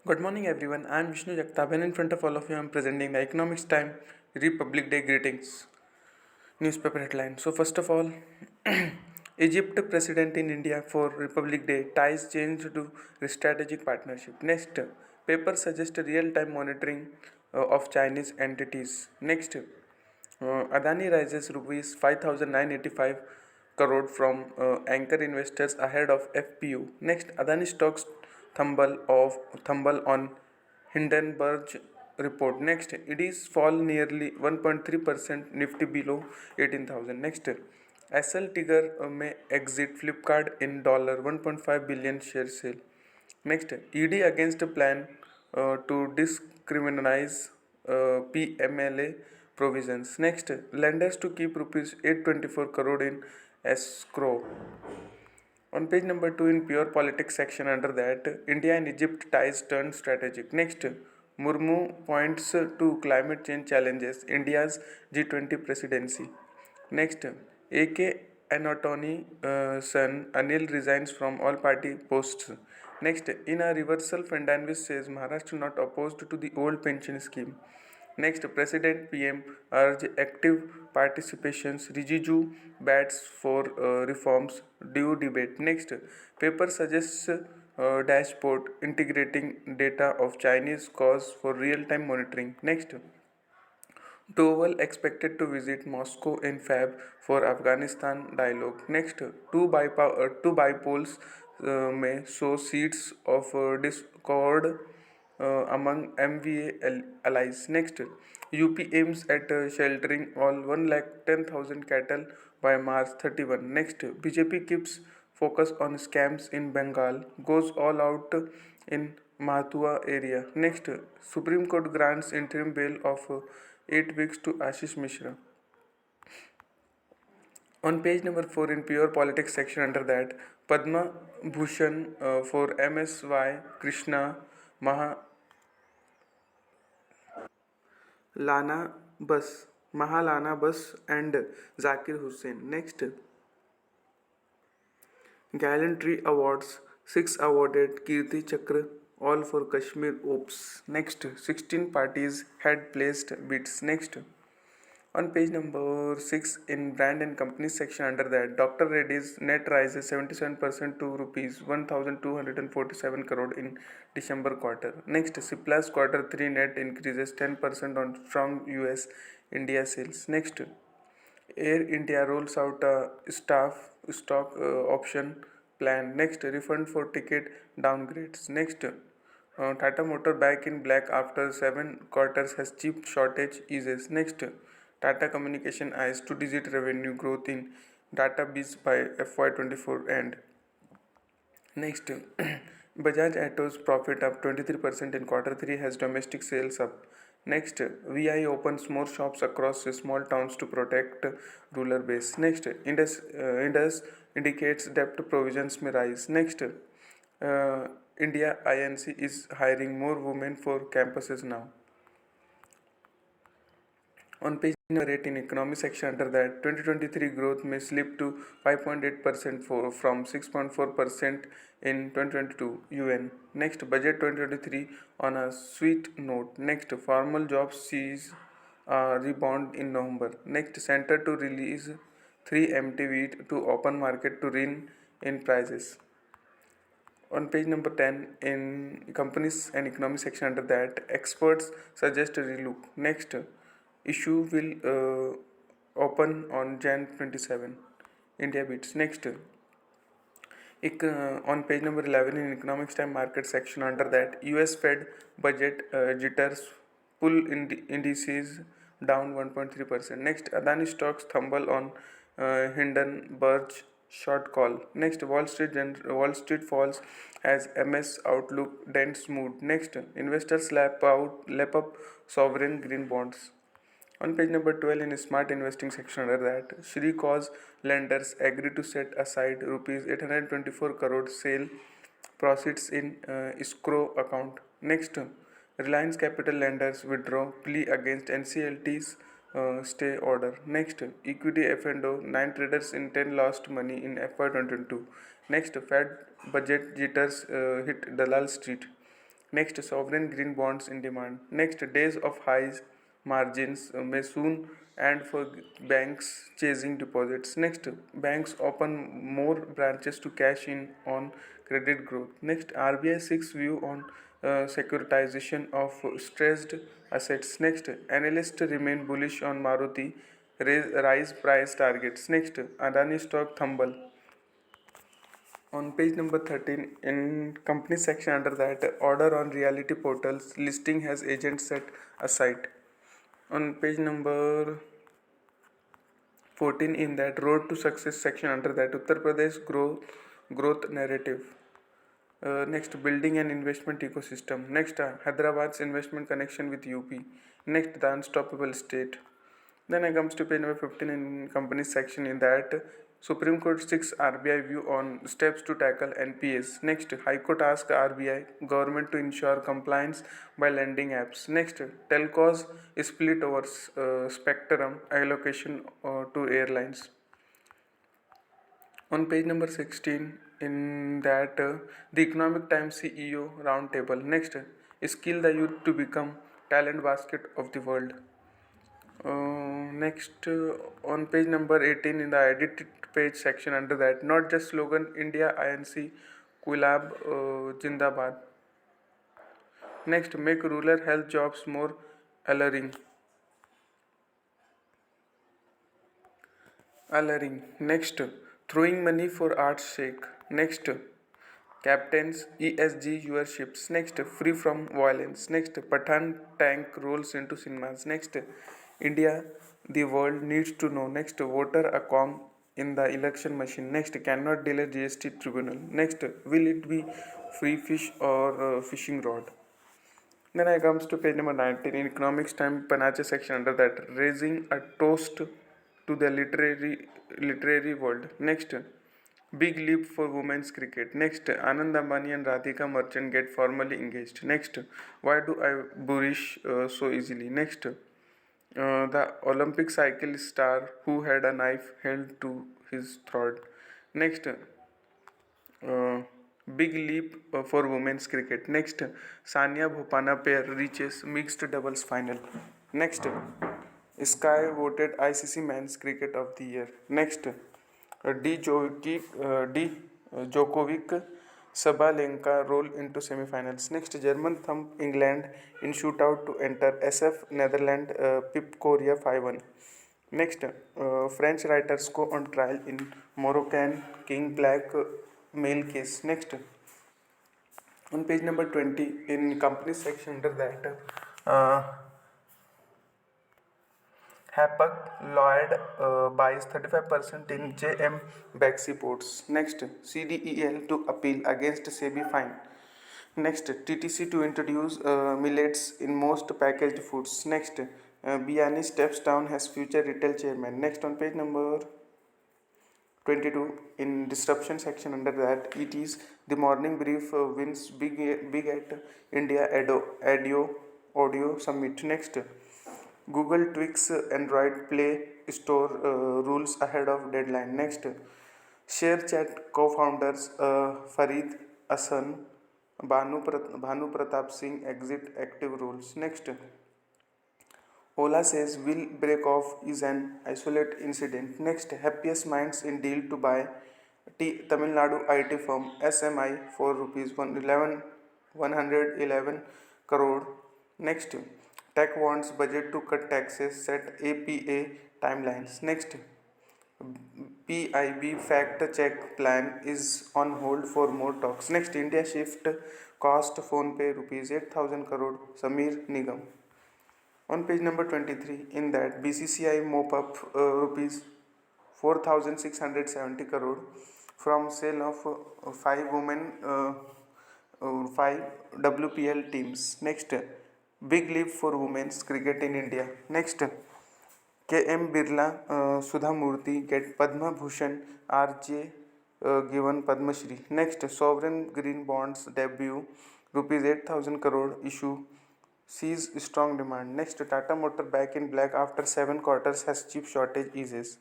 Good morning, everyone. I am Vishnu Jagtap, and in front of all of you, I am presenting the Economics Time Republic Day greetings newspaper headline. So, first of all, Egypt president in India for Republic Day ties change to strategic partnership. Next, paper suggests real-time monitoring of Chinese entities. Next, Adani raises rupees 5,985 crore from anchor investors ahead of FPU. Next, Adani stocks tumble on Hindenburg report. Next, EDs fall nearly 1.3%, Nifty below 18,000. Next, SL Tiger may exit Flipkart in $1.5 billion share sale. Next, ED against a plan to discriminalize PMLA provisions. Next, lenders to keep rupees 824 crore in escrow. On page number 2 in pure politics section under that, India and Egypt ties turn strategic. Next, Murmu points to climate change challenges, India's G20 presidency. Next, AK Anatony son Anil resigns from all party posts. Next, in a reversal, Fernandez says Maharashtra not opposed to the old pension scheme. Next, President PM urge active participations. Rijiju bats for reforms. Due debate. Next, paper suggests dashboard integrating data of Chinese cause for real-time monitoring. Next, Doval expected to visit Moscow in Feb for Afghanistan dialogue. Next, two bipoles may sow seeds of discord among MVA allies. Next, UP aims at sheltering all 1,10,000 cattle by March 31. Next, BJP keeps focus on scams in Bengal, goes all out in Mathua area. Next, Supreme Court grants interim bail of 8 weeks to Ashish Mishra. On page number 4 in pure politics section under that, Padma Bhushan for MSY Krishna Lana Mahalana Bus and Zakir Hussain. Next, Gallantry Awards 6 awarded Kirti Chakra all for Kashmir Ops. Next, 16 parties had placed bids. Next, on page number 6 in brand and company section under that, Dr. Reddy's net rises 77% to rupees 1247 crore in December quarter. Next, Cipla's quarter 3 net increases 10% on strong US India sales. Next, Air India rolls out a staff stock option plan. Next, refund for ticket downgrades. Next, Tata Motor back in black after 7 quarters has chip shortage eases. Next, Tata Communication eyes 2-digit revenue growth in data biz by FY24 end. Next, Bajaj Auto's profit up 23% in quarter 3 has domestic sales up. Next, VI opens more shops across small towns to protect rural base. Next, Indus indicates debt provisions may rise. Next, India INC is hiring more women for campuses now. On page number 8 in economy section under that, 2023 growth may slip to 5.8% from 6.4% in 2022 UN. Next, budget 2023 on a sweet note. Next, formal jobs sees a rebound in November. Next, center to release 3 MT wheat to open market to rein in prices. On page number 10 in companies and economy section under that, experts suggest a relook. Next, issue will open on Jan 27. India beats. Next, on page number 11 in economics time market section under that, US Fed budget jitters pull indices down 1.3%. Next, Adani stocks tumble on Hindenburg short call. Next, Wall Street falls as MS outlook dents mood. Next, investors lap up sovereign green bonds. On page number 12 in smart investing section under that, Shri Cause lenders agree to set aside rupees 824 crore sale proceeds in escrow account. Next, Reliance Capital lenders withdraw plea against NCLT's stay order. Next, equity F&O 9 traders in 10 lost money in FY22. Next, Fed budget jitters hit Dalal Street. Next, sovereign green bonds in demand. Next, days of high margins may soon end for banks chasing deposits. Next, banks open more branches to cash in on credit growth. Next, RBI seeks view on securitization of stressed assets. Next, analysts remain bullish on Maruti, rise price targets. Next, Adani stock tumble. On page number 13, in company section under that, order on reality portals, listing has agent set aside. On page number 14, in that road to success section under that, Uttar Pradesh growth narrative. Next, building an investment ecosystem. Next, Hyderabad's investment connection with UP. Next, the unstoppable state. Then I comes to page number 15 in companies section. In that, Supreme Court seeks RBI view on steps to tackle NPAs. Next, High Court asks RBI government to ensure compliance by lending apps. Next, telcos split over spectrum allocation to airlines. On page number 16, in that, the Economic Times CEO roundtable. Next, skill the youth to become talent basket of the world. Next, on page number 18, in the edited page section under that, not just slogan, India INC Kulab Jindabad. Next, make rural health jobs more alluring. Next, throwing money for art's sake. Next, captains ESG your ships. Next, free from violence. Next, Pathan tank rolls into cinemas. Next, India the world needs to know. Next, voter a Kong in the election machine. Next, cannot delay GST tribunal. Next, will it be free fish or fishing rod? Then I comes to page number 19 in economics time Panache section under that, raising a toast to the literary world. Next, big leap for women's cricket. Next, Anand Ambani and Radhika Merchant get formally engaged. Next, why do I boorish so easily? Next, the Olympic cycle star who had a knife held to his throat. Next, big leap for women's cricket. Next, Sania Bhopana pair reaches mixed doubles final. Next, Sky voted ICC Men's Cricket of the Year. Next, D. Djokovic Sabalenka roll into semi-finals. Next, German thump England in shootout to enter SF Netherlands Pip Korea 5-1. Next, French writers go on trial in Moroccan King Black mail case. Next, on page number 20 in company section under that, Hapag Lloyd buys 35% in JM Baxi Ports. Next, CDEL to appeal against SEBI fine. Next, TTC to introduce millets in most packaged foods. Next, Biani steps down as future retail chairman. Next, on page number 22 in disruption section under that, it is the morning brief wins big at India audio summit. Next, Google tweaks Android Play Store rules ahead of deadline. Next, ShareChat co-founders Fareed Hassan, Bhanu Pratap Singh exit active rules. Next, Ola says will break off is an isolated incident. Next, happiest minds in deal to buy Tamil Nadu IT firm SMI for rupees 111 crore. Next, tech wants budget to cut taxes, set APA timelines. Next, PIB fact check plan is on hold for more talks. Next, India shift cost phone pay rupees 8,000 crore Samir Nigam. On page number 23, in that BCCI mop up rupees 4,670 crore from sale of 5 WPL teams. Next, big leap for women's cricket in India. Next, KM Birla, Sudha Murthy get Padma Bhushan, RJ given Padma Shri. Next, sovereign green bonds debut, rupees 8,000 crore issue sees strong demand. Next, Tata Motor back in black after 7 quarters has chip shortage eases.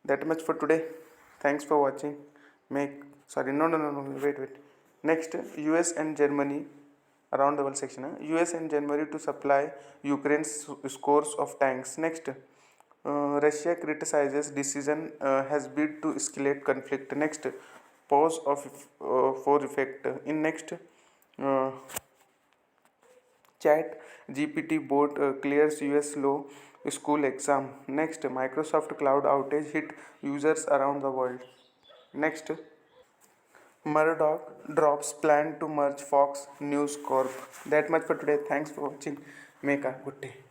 That much for today. Thanks for watching. Wait. Next, US and Germany around the world section. US in January to supply Ukraine's scores of tanks. Next, Russia criticizes decision has bid to escalate conflict. Next, pause of for effect. In next, Chat GPT bot clears US law school exam. Next, Microsoft cloud outage hit users around the world. Next, Murdoch drops plan to merge Fox News Corp. That much for today. Thanks for watching. Make a good day.